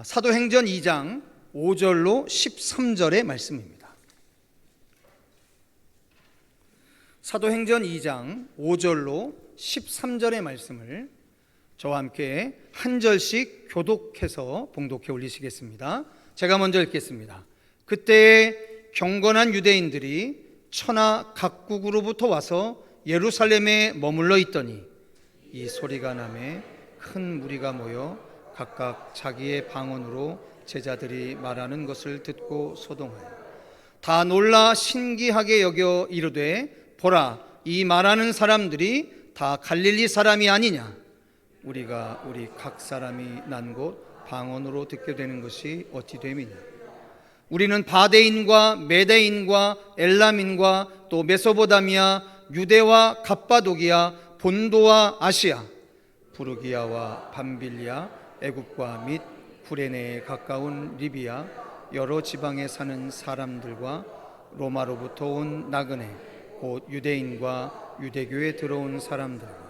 사도행전 2장 5절로 13절의 말씀입니다. 사도행전 2장 5절로 13절의 말씀을 저와 함께 한 절씩 교독해서 봉독해 올리시겠습니다. 제가 먼저 읽겠습니다. 그때 경건한 유대인들이 천하 각국으로부터 와서 예루살렘에 머물러 있더니 이 소리가 나매 큰 무리가 모여 각각 자기의 방언으로 제자들이 말하는 것을 듣고 소동하여 다 놀라 신기하게 여겨 이르되 보라, 이 말하는 사람들이 다 갈릴리 사람이 아니냐? 우리가 우리 각 사람이 난 곳 방언으로 듣게 되는 것이 어찌 됨이냐? 우리는 바데인과 메데인과 엘람인과 또 메소포타미아, 유대와 갑바도기아, 본도와 아시아, 부르기아와 밤빌리아, 애굽과 및 구레네에 가까운 리비아, 여러 지방에 사는 사람들과 로마로부터 온 나그네, 곧 유대인과 유대교에 들어온 사람들과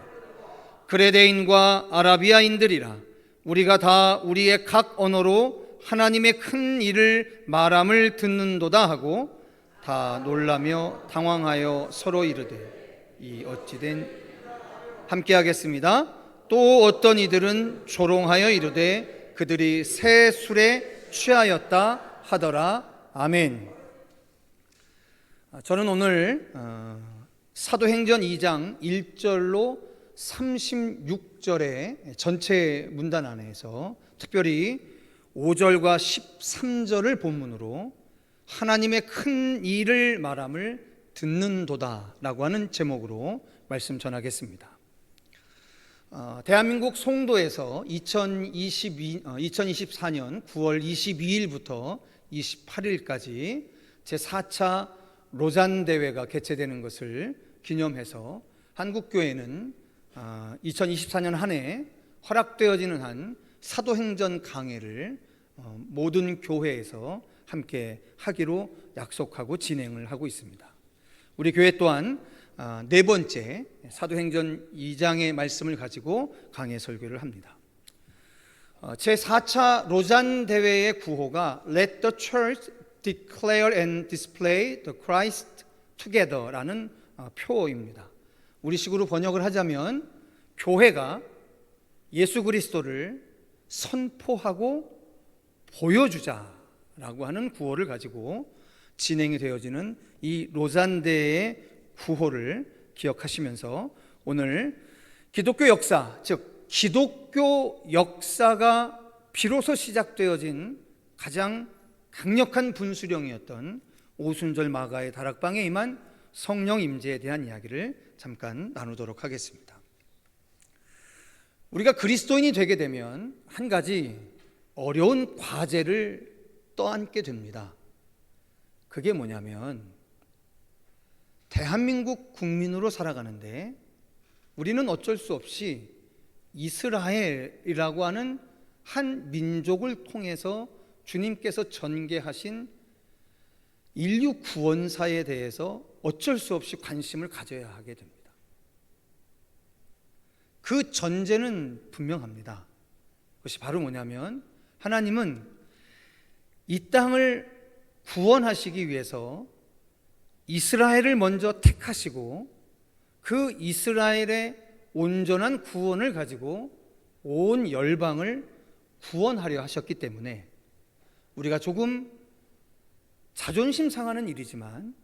그레데인과 아라비아인들이라. 우리가 다 우리의 각 언어로 하나님의 큰 일을 말함을 듣는도다 하고 다 놀라며 당황하여 서로 이르되 이 어찌된. 함께 하겠습니다. 또 어떤 이들은 조롱하여 이르되 그들이 새 술에 취하였다 하더라. 아멘. 저는 오늘 사도행전 2장 1절로 36절의 전체 문단 안에서 특별히 5절과 13절을 본문으로 하나님의 큰 일을 말함을 듣는도다 라고 하는 제목으로 말씀 전하겠습니다. 대한민국 송도에서 2024년 9월 22일부터 28일까지 제4차 로잔 대회가 개최되는 것을 기념해서 한국교회는 2024년 한 해 허락되어지는 한 사도행전 강해를 모든 교회에서 함께 하기로 약속하고 진행을 하고 있습니다. 우리 교회 또한 네 번째 사도행전 2장의 말씀을 가지고 강해 설교를 합니다. 제4차 로잔 대회의 구호가 Let the Church Declare and Display the Christ Together라는 표어입니다. 우리식으로 번역을 하자면 교회가 예수 그리스도를 선포하고 보여주자라고 하는 구호를 가지고 진행이 되어지는 이 로잔 대회의 구호를 기억하시면서 오늘 기독교 역사, 즉 기독교 역사가 비로소 시작되어진 가장 강력한 분수령이었던 오순절 마가의 다락방에 임한 성령 임재에 대한 이야기를 잠깐 나누도록 하겠습니다. 우리가 그리스도인이 되게 되면 한 가지 어려운 과제를 떠안게 됩니다. 그게 뭐냐면 대한민국 국민으로 살아가는데 우리는 어쩔 수 없이 이스라엘이라고 하는 한 민족을 통해서 주님께서 전개하신 인류 구원사에 대해서 어쩔 수 없이 관심을 가져야 하게 됩니다. 그 전제는 분명합니다. 그것이 바로 뭐냐면 하나님은 이 땅을 구원하시기 위해서 이스라엘을 먼저 택하시고 그 이스라엘의 온전한 구원을 가지고 온 열방을 구원하려 하셨기 때문에 우리가 조금 자존심 상하는 일이지만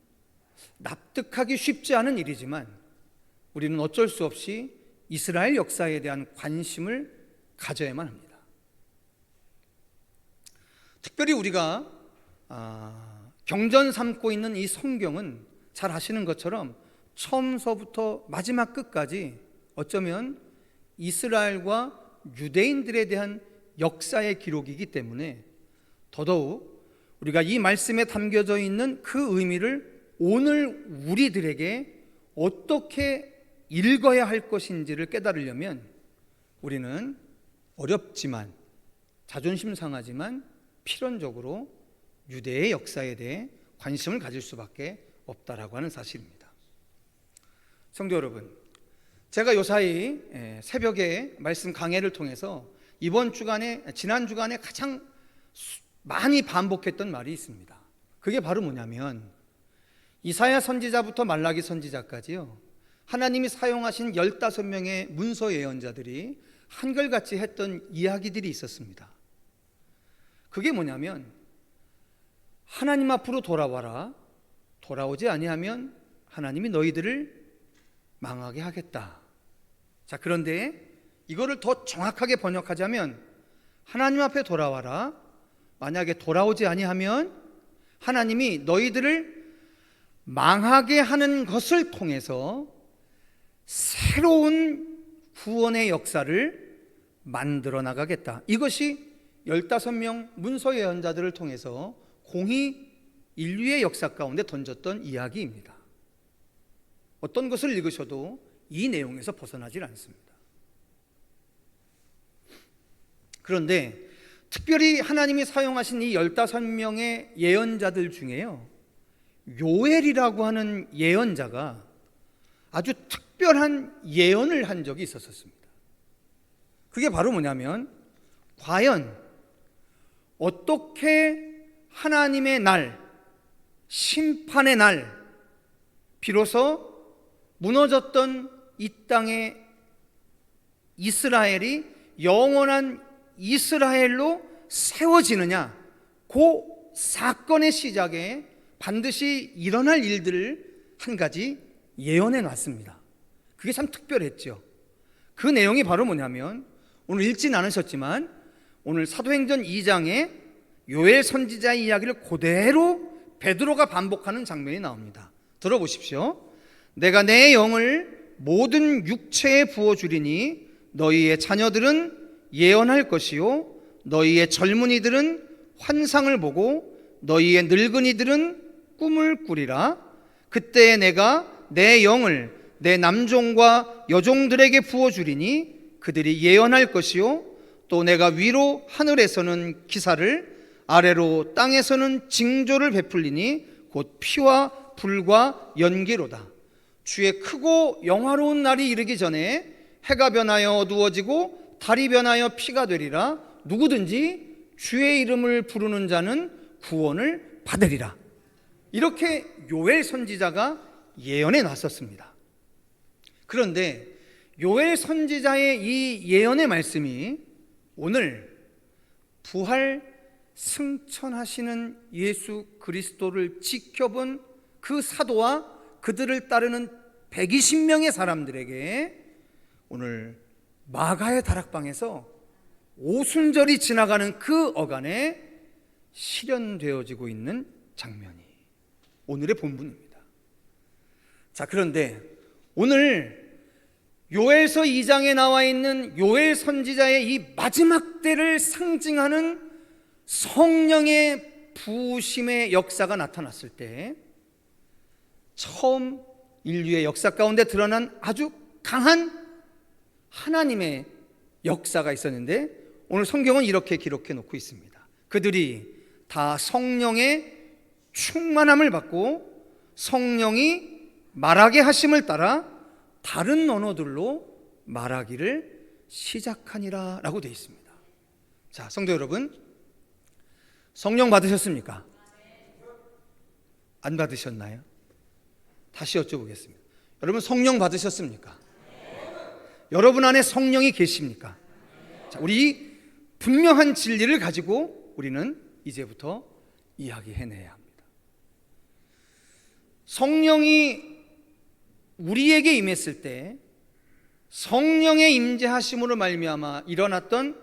납득하기 쉽지 않은 일이지만 우리는 어쩔 수 없이 이스라엘 역사에 대한 관심을 가져야만 합니다. 특별히 우리가 경전 삼고 있는 이 성경은 잘 아시는 것처럼 처음서부터 마지막 끝까지 어쩌면 이스라엘과 유대인들에 대한 역사의 기록이기 때문에 더더욱 우리가 이 말씀에 담겨져 있는 그 의미를 오늘 우리들에게 어떻게 읽어야 할 것인지를 깨달으려면 우리는 어렵지만 자존심 상하지만 필연적으로 유대의 역사에 대해 관심을 가질 수밖에 없다라고 하는 사실입니다. 성도 여러분, 제가 요사이 새벽에 말씀 강해를 통해서 지난 주간에 가장 많이 반복했던 말이 있습니다. 그게 바로 뭐냐면 이사야 선지자부터 말라기 선지자까지요, 하나님이 사용하신 15명의 문서 예언자들이 한결같이 했던 이야기들이 있었습니다. 그게 뭐냐면 하나님 앞으로 돌아와라. 돌아오지 아니하면 하나님이 너희들을 망하게 하겠다. 자, 그런데 이거를 더 정확하게 번역하자면 하나님 앞에 돌아와라. 만약에 돌아오지 아니하면 하나님이 너희들을 망하게 하는 것을 통해서 새로운 구원의 역사를 만들어 나가겠다. 이것이 15명 문서 예언자들을 통해서 공히 인류의 역사 가운데 던졌던 이야기입니다. 어떤 것을 읽으셔도 이 내용에서 벗어나질 않습니다. 그런데 특별히 하나님이 사용하신 이 15명의 예언자들 중에요, 요엘이라고 하는 예언자가 아주 특별한 예언을 한 적이 있었습니다. 그게 바로 뭐냐면 과연 어떻게 하나님의 날, 심판의 날, 비로소 무너졌던 이 땅의 이스라엘이 영원한 이스라엘로 세워지느냐, 그 사건의 시작에 반드시 일어날 일들을 한 가지 예언해 놨습니다. 그게 참 특별했죠. 그 내용이 바로 뭐냐면 오늘 읽진 않으셨지만 오늘 사도행전 2장에 요엘 선지자의 이야기를 그대로 베드로가 반복하는 장면이 나옵니다. 들어보십시오. 내가 내 영을 모든 육체에 부어주리니 너희의 자녀들은 예언할 것이요 너희의 젊은이들은 환상을 보고 너희의 늙은이들은 꿈을 꾸리라. 그때 내가 내 영을 내 남종과 여종들에게 부어주리니 그들이 예언할 것이요 또 내가 위로 하늘에서는 기사를 아래로 땅에서는 징조를 베풀리니 곧 피와 불과 연기로다. 주의 크고 영화로운 날이 이르기 전에 해가 변하여 어두워지고 달이 변하여 피가 되리라. 누구든지 주의 이름을 부르는 자는 구원을 받으리라. 이렇게 요엘 선지자가 예언해 놨었습니다. 그런데 요엘 선지자의 이 예언의 말씀이 오늘 부활 승천하시는 예수 그리스도를 지켜본 그 사도와 그들을 따르는 120명의 사람들에게 오늘 마가의 다락방에서 오순절이 지나가는 그 어간에 실현되어지고 있는 장면이 오늘의 본문입니다. 자, 그런데 오늘 요엘서 2장에 나와 있는 요엘 선지자의 이 마지막 때를 상징하는 성령의 부으심의 역사가 나타났을 때 처음 인류의 역사 가운데 드러난 아주 강한 하나님의 역사가 있었는데 오늘 성경은 이렇게 기록해 놓고 있습니다. 그들이 다 성령의 충만함을 받고 성령이 말하게 하심을 따라 다른 언어들로 말하기를 시작하니라 라고 되어 있습니다. 자, 성도 여러분, 성령 받으셨습니까? 안 받으셨나요? 다시 여쭤보겠습니다. 여러분 성령 받으셨습니까? 여러분 안에 성령이 계십니까? 자, 우리 분명한 진리를 가지고 우리는 이제부터 이야기해내야 합니다. 성령이 우리에게 임했을 때 성령의 임재하심으로 말미암아 일어났던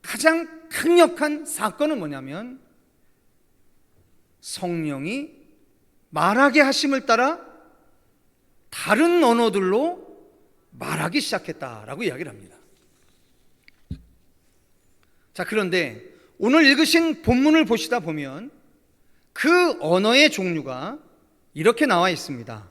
가장 강력한 사건은 뭐냐면 성령이 말하게 하심을 따라 다른 언어들로 말하기 시작했다라고 이야기를 합니다. 자, 그런데 오늘 읽으신 본문을 보시다 보면 그 언어의 종류가 이렇게 나와 있습니다.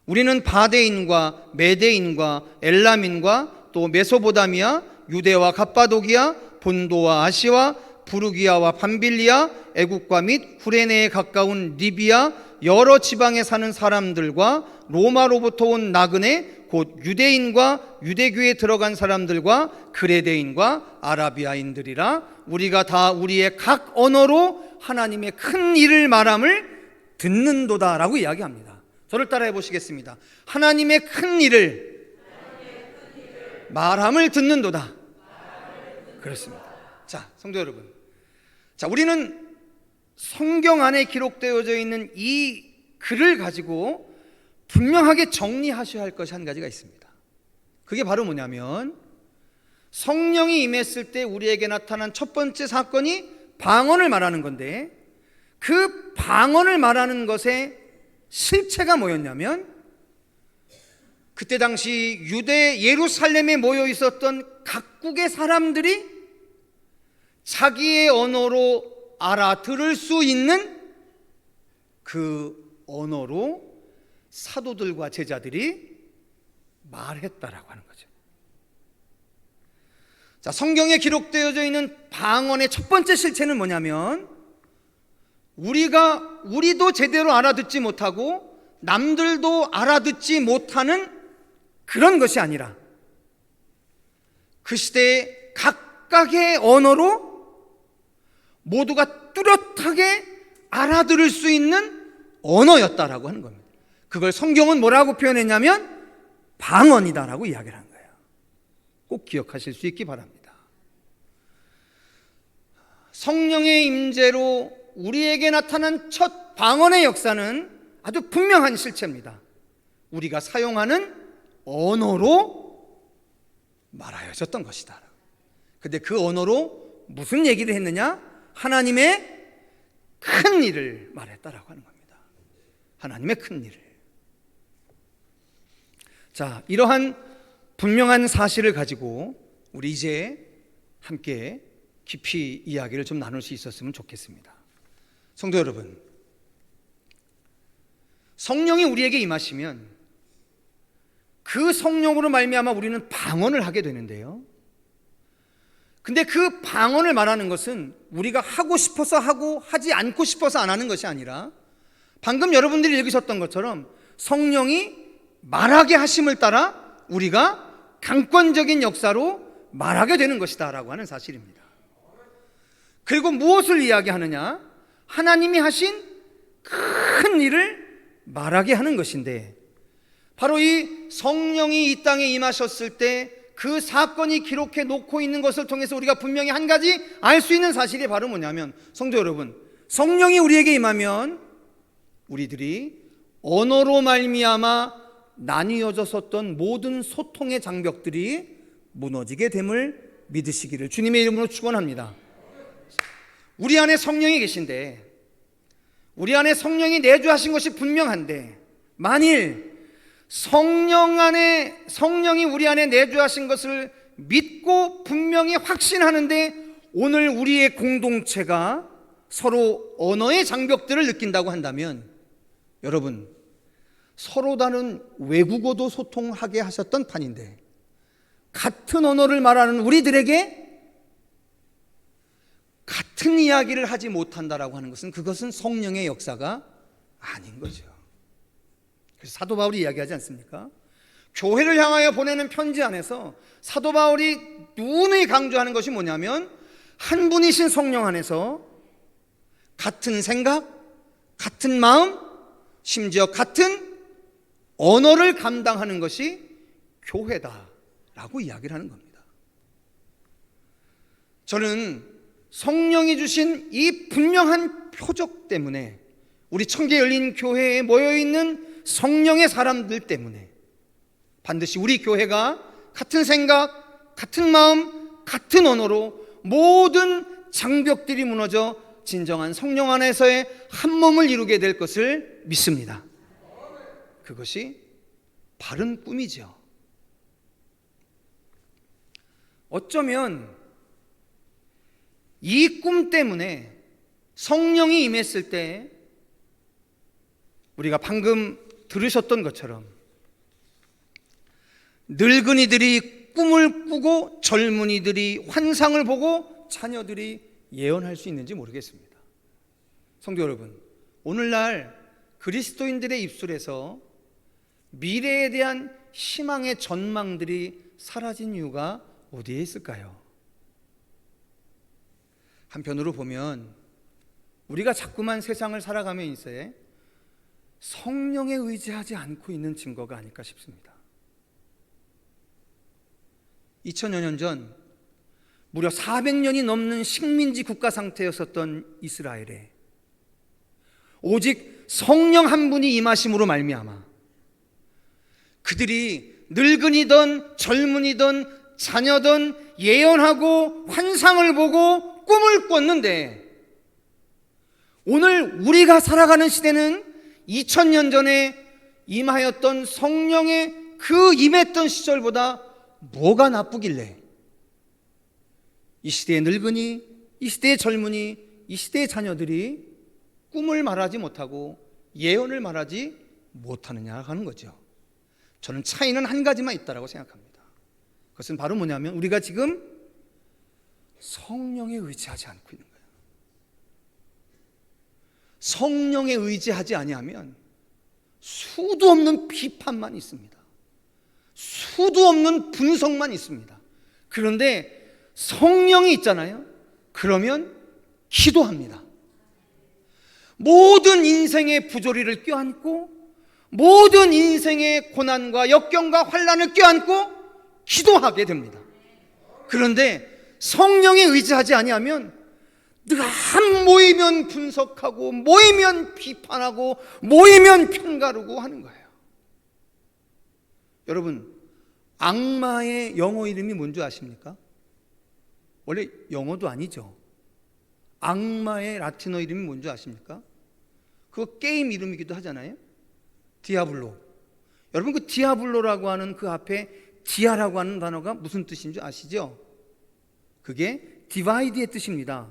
우리는 바데인과 메데인과 엘람인과 또 메소보다미아, 유대와 갑바도기아, 본도와 아시와 부르기아와 밤빌리아, 애국과 및 구레네에 가까운 리비아, 여러 지방에 사는 사람들과 로마로부터 온 나그네 곧 유대인과 유대교에 들어간 사람들과 그레데인과 아라비아인들이라 우리가 다 우리의 각 언어로 하나님의 큰 일을 말함을 듣는도다 라고 이야기합니다. 저를 따라해 보시겠습니다. 하나님의 큰 일을 말함을 듣는도다. 그렇습니다. 자, 성도 여러분, 자, 우리는 성경 안에 기록되어져 있는 이 글을 가지고 분명하게 정리하셔야 할 것이 한 가지가 있습니다. 그게 바로 뭐냐면 성령이 임했을 때 우리에게 나타난 첫 번째 사건이 방언을 말하는 건데, 그 방언을 말하는 것의 실체가 뭐였냐면 그때 당시 유대 예루살렘에 모여 있었던 각국의 사람들이 자기의 언어로 알아들을 수 있는 그 언어로 사도들과 제자들이 말했다라고 하는 거죠. 자, 성경에 기록되어져 있는 방언의 첫 번째 실체는 뭐냐면 우리도 제대로 알아듣지 못하고 남들도 알아듣지 못하는 그런 것이 아니라 그 시대의 각각의 언어로 모두가 뚜렷하게 알아들을 수 있는 언어였다라고 하는 겁니다. 그걸 성경은 뭐라고 표현했냐면 방언이다라고 이야기를 한 거예요. 꼭 기억하실 수 있기 바랍니다. 성령의 임재로 우리에게 나타난 첫 방언의 역사는 아주 분명한 실체입니다. 우리가 사용하는 언어로 말하여졌던 것이다. 근데 그 언어로 무슨 얘기를 했느냐? 하나님의 큰 일을 말했다라고 하는 겁니다. 하나님의 큰 일을. 자, 이러한 분명한 사실을 가지고 우리 이제 함께 깊이 이야기를 좀 나눌 수 있었으면 좋겠습니다. 성도 여러분, 성령이 우리에게 임하시면 그 성령으로 말미암아 우리는 방언을 하게 되는데요, 근데 그 방언을 말하는 것은 우리가 하고 싶어서 하고 하지 않고 싶어서 안 하는 것이 아니라 방금 여러분들이 읽으셨던 것처럼 성령이 말하게 하심을 따라 우리가 강권적인 역사로 말하게 되는 것이다 라고 하는 사실입니다. 그리고 무엇을 이야기하느냐? 하나님이 하신 큰 일을 말하게 하는 것인데, 바로 이 성령이 이 땅에 임하셨을 때 그 사건이 기록해 놓고 있는 것을 통해서 우리가 분명히 한 가지 알 수 있는 사실이 바로 뭐냐면, 성도 여러분, 성령이 우리에게 임하면 우리들이 언어로 말미암아 나뉘어졌었던 모든 소통의 장벽들이 무너지게 됨을 믿으시기를 주님의 이름으로 축원합니다. 우리 안에 성령이 계신데, 우리 안에 성령이 내주하신 것이 분명한데, 만일 성령이 우리 안에 내주하신 것을 믿고 분명히 확신하는데 오늘 우리의 공동체가 서로 언어의 장벽들을 느낀다고 한다면, 여러분, 서로 다른 외국어도 소통하게 하셨던 판인데 같은 언어를 말하는 우리들에게 같은 이야기를 하지 못한다라고 하는 것은, 그것은 성령의 역사가 아닌 거죠. 그래서 사도 바울이 이야기하지 않습니까? 교회를 향하여 보내는 편지 안에서 사도 바울이 누누이 강조하는 것이 뭐냐면, 한 분이신 성령 안에서 같은 생각, 같은 마음, 심지어 같은 언어를 감당하는 것이 교회다라고 이야기를 하는 겁니다. 저는 성령이 주신 이 분명한 표적 때문에, 우리 청계 열린 교회에 모여있는 성령의 사람들 때문에 반드시 우리 교회가 같은 생각, 같은 마음, 같은 언어로 모든 장벽들이 무너져 진정한 성령 안에서의 한 몸을 이루게 될 것을 믿습니다. 그것이 바른 꿈이죠. 어쩌면 이 꿈 때문에 성령이 임했을 때 우리가 방금 들으셨던 것처럼 늙은이들이 꿈을 꾸고 젊은이들이 환상을 보고 자녀들이 예언할 수 있는지 모르겠습니다. 성도 여러분, 오늘날 그리스도인들의 입술에서 미래에 대한 희망의 전망들이 사라진 이유가 어디에 있을까요? 한편으로 보면 우리가 자꾸만 세상을 살아가며 있어에 성령에 의지하지 않고 있는 증거가 아닐까 싶습니다. 2000여 년 전 무려 400년이 넘는 식민지 국가 상태였었던 이스라엘에 오직 성령 한 분이 임하심으로 말미암아 그들이 늙은이든 젊은이든 자녀든 예언하고 환상을 보고 꿈을 꿨는데, 오늘 우리가 살아가는 시대는 2000년 전에 임하였던 성령의 그 임했던 시절보다 뭐가 나쁘길래 이 시대의 늙은이, 이 시대의 젊은이, 이 시대의 자녀들이 꿈을 말하지 못하고 예언을 말하지 못하느냐 하는 거죠. 저는 차이는 한 가지만 있다고 생각합니다. 그것은 바로 뭐냐면 우리가 지금 성령에 의지하지 않고 있는 거예요. 성령에 의지하지 아니하면 수도 없는 비판만 있습니다. 수도 없는 분석만 있습니다. 그런데 성령이 있잖아요. 그러면 기도합니다. 모든 인생의 부조리를 껴안고 모든 인생의 고난과 역경과 환난을 껴안고 기도하게 됩니다. 그런데 성령에 의지하지 아니하면 늘 모이면 분석하고 모이면 비판하고 모이면 편가르고 하는 거예요. 여러분, 악마의 영어 이름이 뭔지 아십니까? 원래 영어도 아니죠. 악마의 라틴어 이름이 뭔지 아십니까? 그거 게임 이름이기도 하잖아요. 디아블로. 여러분, 그 디아블로라고 하는 그 앞에 디아라고 하는 단어가 무슨 뜻인 줄 아시죠? 그게 디바이드의 뜻입니다.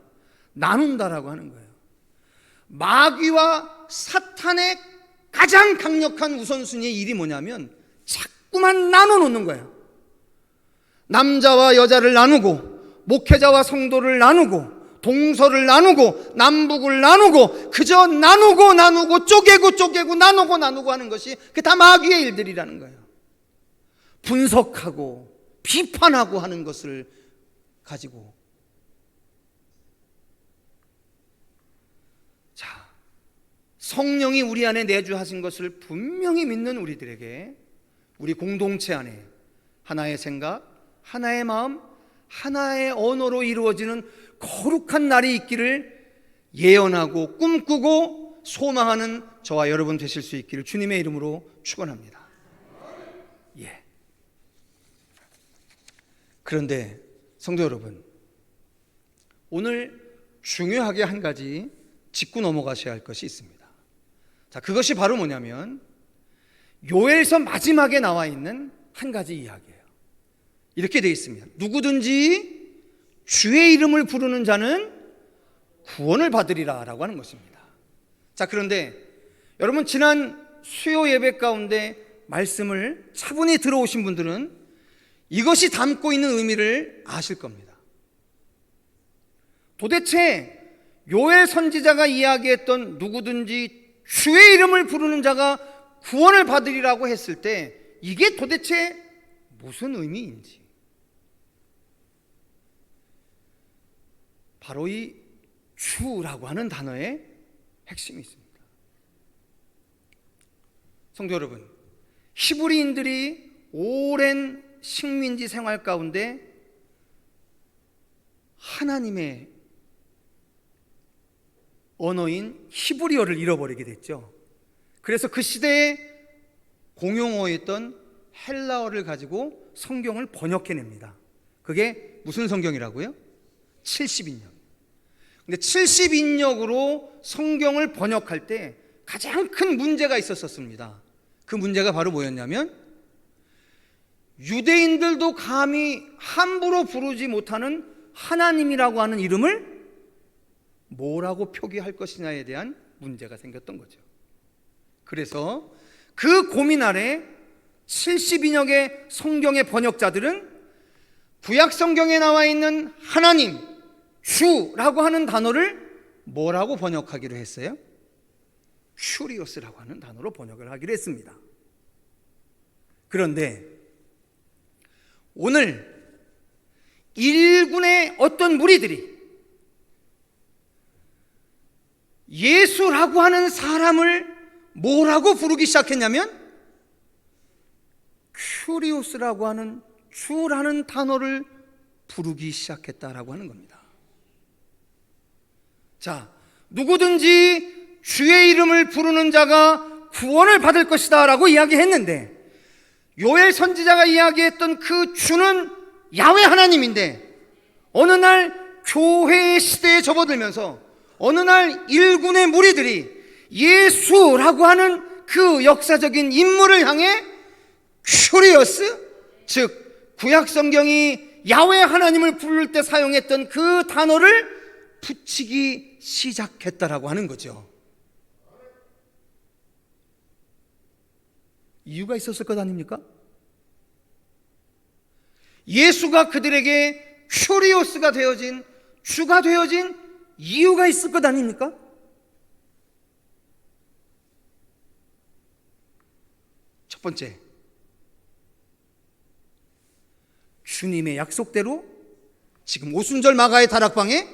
나눈다라고 하는 거예요. 마귀와 사탄의 가장 강력한 우선순위의 일이 뭐냐면 자꾸만 나눠놓는 거예요. 남자와 여자를 나누고 목회자와 성도를 나누고 동서를 나누고 남북을 나누고 그저 나누고 쪼개고 나누고 하는 것이 그게 다 마귀의 일들이라는 거예요. 분석하고 비판하고 하는 것을 가지고. 자, 성령이 우리 안에 내주하신 것을 분명히 믿는 우리들에게 우리 공동체 안에 하나의 생각, 하나의 마음, 하나의 언어로 이루어지는 거룩한 날이 있기를 예언하고 꿈꾸고 소망하는 저와 여러분 되실 수 있기를 주님의 이름으로 축원합니다. 예. 그런데 성도 여러분, 오늘 중요하게 한 가지 짚고 넘어가셔야 할 것이 있습니다. 자, 그것이 바로 뭐냐면 요엘서 마지막에 나와 있는 한 가지 이야기예요. 이렇게 되어 있습니다. 누구든지 주의 이름을 부르는 자는 구원을 받으리라 라고 하는 것입니다. 자, 그런데 여러분, 지난 수요 예배 가운데 말씀을 차분히 들어오신 분들은 이것이 담고 있는 의미를 아실 겁니다. 도대체 요엘 선지자가 이야기했던 누구든지 주의 이름을 부르는 자가 구원을 받으리라고 했을 때 이게 도대체 무슨 의미인지, 바로 이 주라고 하는 단어에 핵심이 있습니다. 성도 여러분, 히브리인들이 오랜 식민지 생활 가운데 하나님의 언어인 히브리어를 잃어버리게 됐죠. 그래서 그 시대에 공용어였던 헬라어를 가지고 성경을 번역해냅니다. 그게 무슨 성경이라고요? 70인역. 근데 70인역으로 성경을 번역할 때 가장 큰 문제가 있었습니다. 그 문제가 바로 뭐였냐면 유대인들도 감히 함부로 부르지 못하는 하나님이라고 하는 이름을 뭐라고 표기할 것이냐에 대한 문제가 생겼던 거죠. 그래서 그 고민 아래 70인역의 성경의 번역자들은 구약 성경에 나와 있는 하나님, 주라고 하는 단어를 뭐라고 번역하기로 했어요? 큐리오스라고 하는 단어로 번역을 하기로 했습니다. 그런데 오늘 일군의 어떤 무리들이 예수라고 하는 사람을 뭐라고 부르기 시작했냐면 큐리오스라고 하는 주라는 단어를 부르기 시작했다라고 하는 겁니다. 자, 누구든지 주의 이름을 부르는 자가 구원을 받을 것이다 라고 이야기했는데, 요엘 선지자가 이야기했던 그 주는 야훼 하나님인데, 어느 날 교회의 시대에 접어들면서 어느 날 일군의 무리들이 예수라고 하는 그 역사적인 인물을 향해 큐리오스, 즉 구약 성경이 야훼 하나님을 부를 때 사용했던 그 단어를 붙이기 시작했다라고 하는 거죠. 이유가 있었을 것 아닙니까? 예수가 그들에게 큐리오스가 되어진, 주가 되어진 이유가 있을 것 아닙니까? 첫 번째, 주님의 약속대로 지금 오순절 마가의 다락방에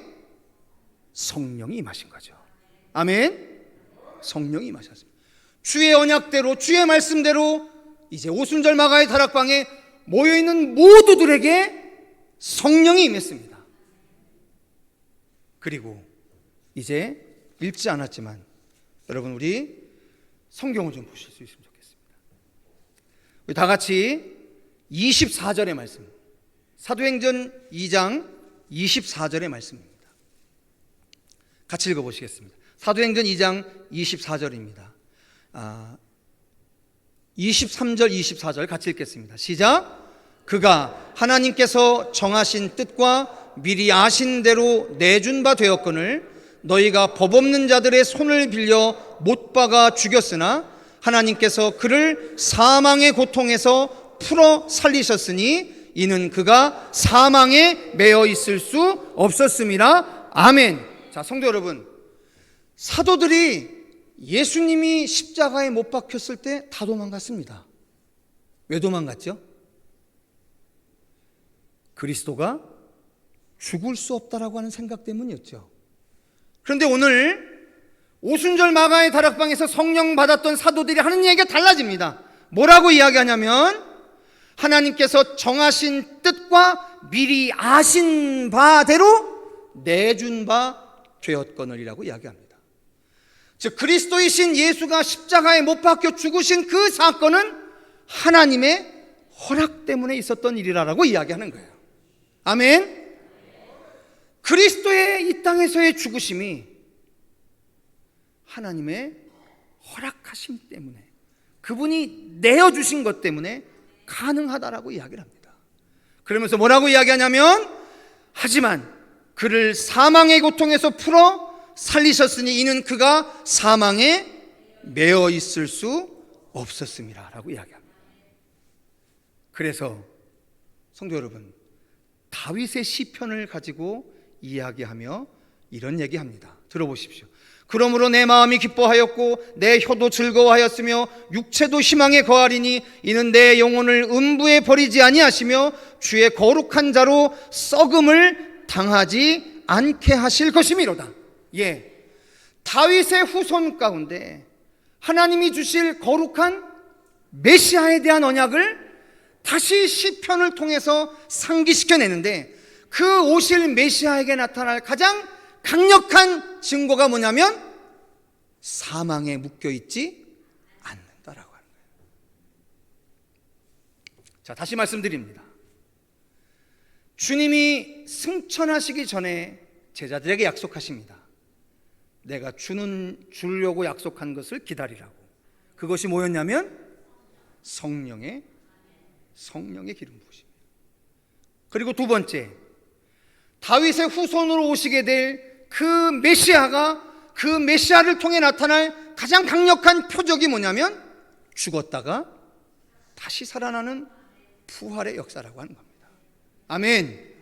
성령이 임하신 거죠. 아멘. 성령이 임하셨습니다. 주의 언약대로, 주의 말씀대로 이제 오순절 마가의 다락방에 모여있는 모두들에게 성령이 임했습니다. 그리고 이제 읽지 않았지만 여러분, 우리 성경을 좀 보실 수 있으면 좋겠습니다. 우리 다 같이 24절의 말씀, 사도행전 2장 24절의 말씀입니다. 같이 읽어보시겠습니다. 사도행전 2장 24절입니다. 23절 24절 같이 읽겠습니다. 시작. 그가 하나님께서 정하신 뜻과 미리 아신 대로 내준 바 되었거늘 너희가 법 없는 자들의 손을 빌려 못 박아 죽였으나 하나님께서 그를 사망의 고통에서 풀어 살리셨으니 이는 그가 사망에 매여 있을 수 없었음이라. 아멘. 자, 성도 여러분, 사도들이 예수님이 십자가에 못 박혔을 때 다 도망갔습니다. 왜 도망갔죠? 그리스도가 죽을 수 없다라고 하는 생각 때문이었죠. 그런데 오늘 오순절 마가의 다락방에서 성령 받았던 사도들이 하는 얘기가 달라집니다. 뭐라고 이야기하냐면 하나님께서 정하신 뜻과 미리 아신 바대로 내준 바 되었거늘이라고 이야기합니다. 즉 그리스도이신 예수가 십자가에 못 박혀 죽으신 그 사건은 하나님의 허락 때문에 있었던 일이라고 이야기하는 거예요. 아멘. 그리스도의 이 땅에서의 죽으심이 하나님의 허락하심 때문에, 그분이 내어주신 것 때문에 가능하다라고 이야기를 합니다. 그러면서 뭐라고 이야기하냐면 하지만 그를 사망의 고통에서 풀어 살리셨으니 이는 그가 사망에 매어 있을 수 없었음이라 라고 이야기합니다. 그래서 성도 여러분, 다윗의 시편을 가지고 이야기하며 이런 얘기합니다. 들어보십시오. 그러므로 내 마음이 기뻐하였고 내 혀도 즐거워하였으며 육체도 희망에 거하리니 이는 내 영혼을 음부에 버리지 아니하시며 주의 거룩한 자로 썩음을 당하지 않게 하실 것이미로다. 예, 다윗의 후손 가운데 하나님이 주실 거룩한 메시아에 대한 언약을 다시 시편을 통해서 상기시켜내는데, 그 오실 메시아에게 나타날 가장 강력한 증거가 뭐냐면 사망에 묶여있지 않는다라고 하는 거예요. 자, 다시 말씀드립니다. 주님이 승천하시기 전에 제자들에게 약속하십니다. 내가 주려고 약속한 것을 기다리라고. 그것이 뭐였냐면 성령의 기름 부으십니다. 그리고 두 번째, 다윗의 후손으로 오시게 될 그 메시아가, 그 메시아를 통해 나타날 가장 강력한 표적이 뭐냐면 죽었다가 다시 살아나는 부활의 역사라고 하는 겁니다. 아멘.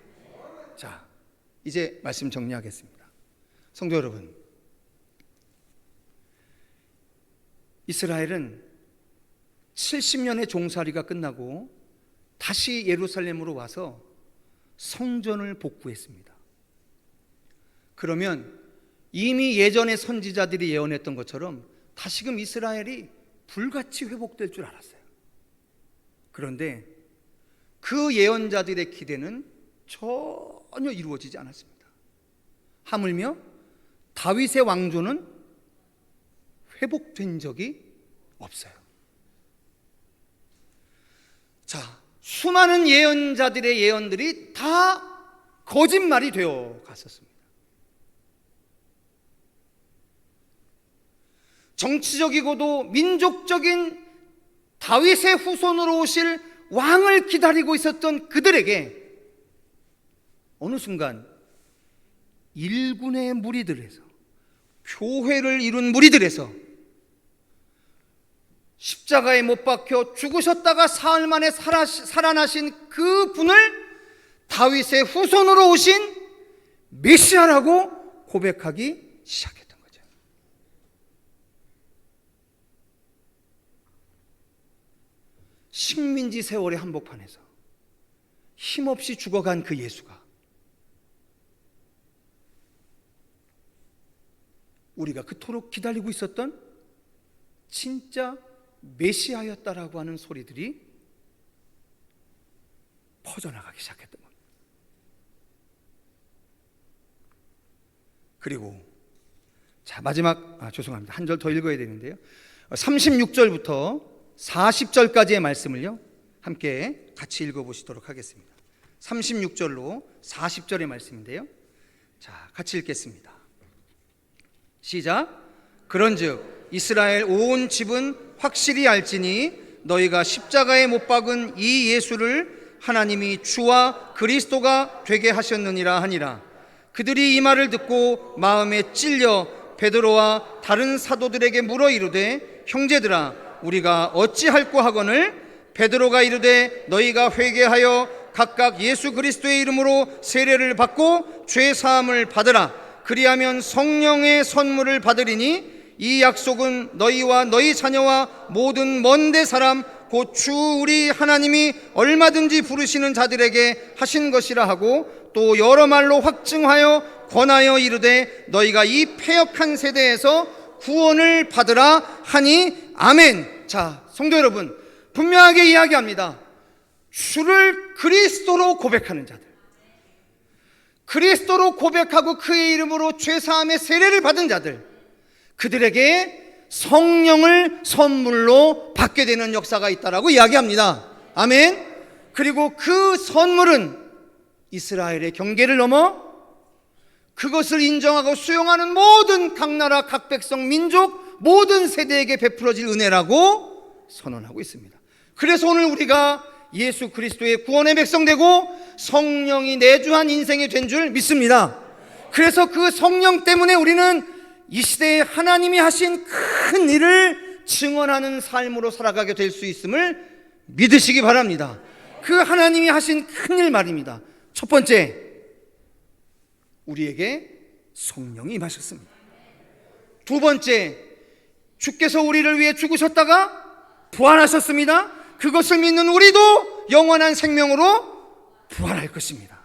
자, 이제 말씀 정리하겠습니다. 성도 여러분, 이스라엘은 70년의 종살이가 끝나고 다시 예루살렘으로 와서 성전을 복구했습니다. 그러면 이미 예전의 선지자들이 예언했던 것처럼 다시금 이스라엘이 불같이 회복될 줄 알았어요. 그런데 그 예언자들의 기대는 전혀 이루어지지 않았습니다. 하물며 다윗의 왕조는 회복된 적이 없어요. 자, 수많은 예언자들의 예언들이 다 거짓말이 되어 갔었습니다. 정치적이고도 민족적인 다윗의 후손으로 오실 왕을 기다리고 있었던 그들에게 어느 순간 일군의 무리들에서, 교회를 이룬 무리들에서 십자가에 못 박혀 죽으셨다가 사흘 만에 살아나신 그 분을 다윗의 후손으로 오신 메시아라고 고백하기 시작했던 거죠. 식민지 세월의 한복판에서 힘없이 죽어간 그 예수가 우리가 그토록 기다리고 있었던 진짜 메시아였다라고 하는 소리들이 퍼져나가기 시작했던 겁니다. 그리고 자, 마지막 죄송합니다. 한 절 더 읽어야 되는데요. 36절부터 40절까지의 말씀을요 함께 같이 읽어보시도록 하겠습니다. 36절로 40절의 말씀인데요. 자, 같이 읽겠습니다. 시작. 그런즉 이스라엘 온 집은 확실히 알지니 너희가 십자가에 못 박은 이 예수를 하나님이 주와 그리스도가 되게 하셨느니라 하니라. 그들이 이 말을 듣고 마음에 찔려 베드로와 다른 사도들에게 물어 이르되 형제들아 우리가 어찌할꼬 하거늘 베드로가 이르되 너희가 회개하여 각각 예수 그리스도의 이름으로 세례를 받고 죄 사함을 받으라. 그리하면 성령의 선물을 받으리니 이 약속은 너희와 너희 자녀와 모든 먼데 사람 곧 주 우리 하나님이 얼마든지 부르시는 자들에게 하신 것이라 하고 또 여러 말로 확증하여 권하여 이르되 너희가 이 패역한 세대에서 구원을 받으라 하니 아멘. 자, 성도 여러분, 분명하게 이야기합니다. 주를 그리스도로 고백하는 자들, 그리스도로 고백하고 그의 이름으로 죄사함의 세례를 받은 자들, 그들에게 성령을 선물로 받게 되는 역사가 있다라고 이야기합니다. 아멘. 그리고 그 선물은 이스라엘의 경계를 넘어 그것을 인정하고 수용하는 모든 각 나라, 각 백성, 민족, 모든 세대에게 베풀어질 은혜라고 선언하고 있습니다. 그래서 오늘 우리가 예수 그리스도의 구원의 백성 되고 성령이 내주한 인생이 된 줄 믿습니다. 그래서 그 성령 때문에 우리는 이 시대에 하나님이 하신 큰 일을 증언하는 삶으로 살아가게 될 수 있음을 믿으시기 바랍니다. 그 하나님이 하신 큰 일 말입니다. 첫 번째, 우리에게 성령이 임하셨습니다. 두 번째, 주께서 우리를 위해 죽으셨다가 부활하셨습니다. 그것을 믿는 우리도 영원한 생명으로 부활할 것입니다.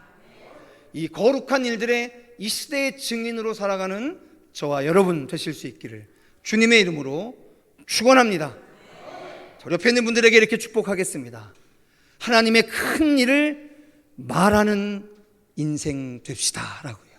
이 거룩한 일들의 이 시대의 증인으로 살아가는 저와 여러분 되실 수 있기를 주님의 이름으로 축원합니다. 저 옆에 있는 분들에게 이렇게 축복하겠습니다. 하나님의 큰 일을 말하는 인생 됩시다 라고요.